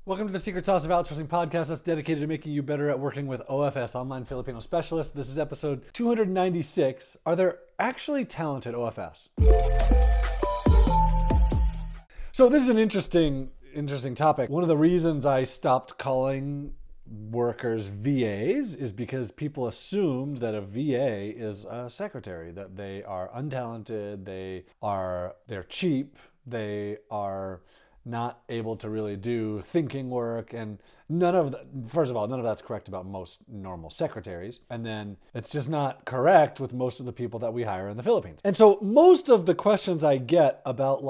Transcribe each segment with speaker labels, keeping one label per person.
Speaker 1: Welcome to the Secret Sauce of Outsourcing podcast that's dedicated to making you better at working with OFS, online Filipino specialists. This is episode 296. Are there actually talented OFS? So this is an interesting topic. One of the reasons I stopped calling workers VAs is because people assumed that a VA is a secretary, that they are untalented, they're cheap, they are not able to really do thinking work, and first of all, none of that's correct about most normal secretaries, and then it's just not correct with most of the people that we hire in the Philippines. And so most of the questions I get about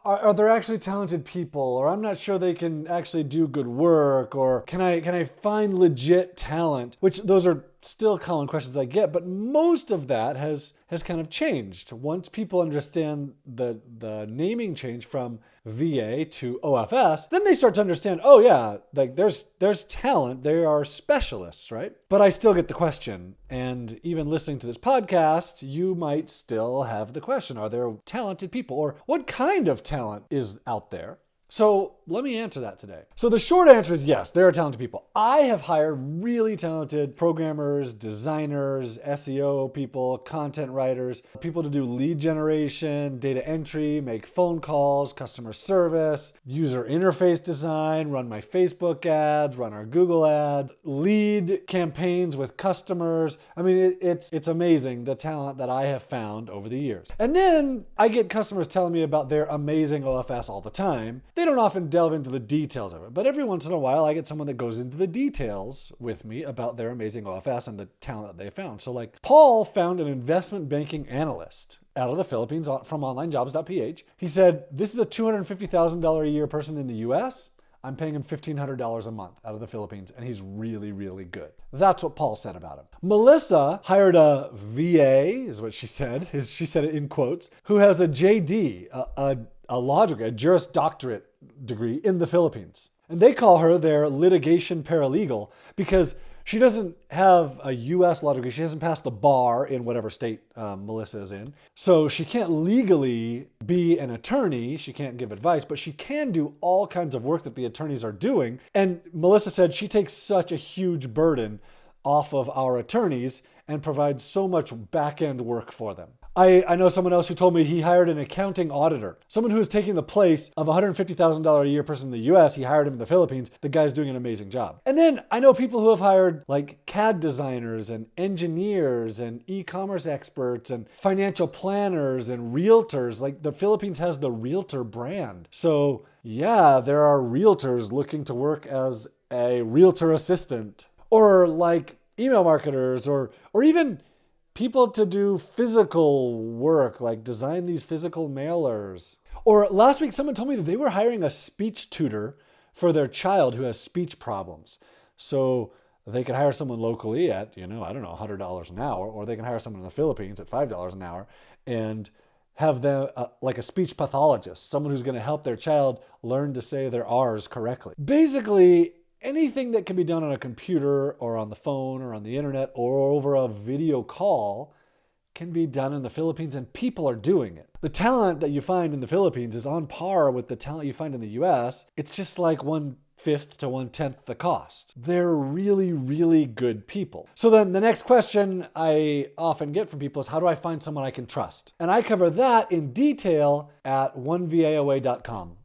Speaker 1: are there actually talented people, or I'm not sure they can actually do good work, or can I find legit talent, which those are still common questions I get, but most of that has kind of changed. Once people understand the naming change from VA to OFS, then they start to understand, oh yeah, like there's talent, there are specialists, right? But I still get the question, and even listening to this podcast, you might still have the question, are there talented people, or what kind of talent is out there? So let me answer that today. So the short answer is yes, there are talented people. I have hired really talented programmers, designers, SEO people, content writers, people to do lead generation, data entry, make phone calls, customer service, user interface design, run my Facebook ads, run our Google ads, lead campaigns with customers. I mean, it's amazing the talent that I have found over the years. And then I get customers telling me about their amazing OFS all the time. They don't often delve into the details of it, but every once in a while I get someone that goes into the details with me about their amazing OFS and the talent that they found. So like Paul found an investment banking analyst out of the Philippines from Onlinejobs.ph. He said, this is a $250,000 a year person in the US. I'm paying him $1,500 a month out of the Philippines, and he's really, really good. That's what Paul said about him. Melissa hired a VA, is what she said. She said it in quotes, who has a JD, a law degree, a Juris Doctorate degree in the Philippines. And they call her their litigation paralegal because she doesn't have a U.S. law degree. She hasn't passed the bar in whatever state Melissa is in. So she can't legally be an attorney. She can't give advice, but she can do all kinds of work that the attorneys are doing. And Melissa said she takes such a huge burden off of our attorneys and provides so much back-end work for them. I know someone else who told me he hired an accounting auditor, someone who is taking the place of a $150,000 a year person in the US. He hired him in the Philippines. The guy's doing an amazing job. And then I know people who have hired like CAD designers and engineers and e-commerce experts and financial planners and realtors. Like the Philippines has the realtor brand. So yeah, there are realtors looking to work as a realtor assistant, or like email marketers, or even people to do physical work, like design these physical mailers. Or last week, someone told me that they were hiring a speech tutor for their child who has speech problems. So they could hire someone locally at, $100 an hour, or they can hire someone in the Philippines at $5 an hour and have them like a speech pathologist, someone who's going to help their child learn to say their R's correctly. Basically, anything that can be done on a computer or on the phone or on the internet or over a video call can be done in the Philippines, and people are doing it. The talent that you find in the Philippines is on par with the talent you find in the US. It's just like 1/5 to 1/10 the cost. They're really, really good people. So then the next question I often get from people is, how do I find someone I can trust? And I cover that in detail at onevaoa.com.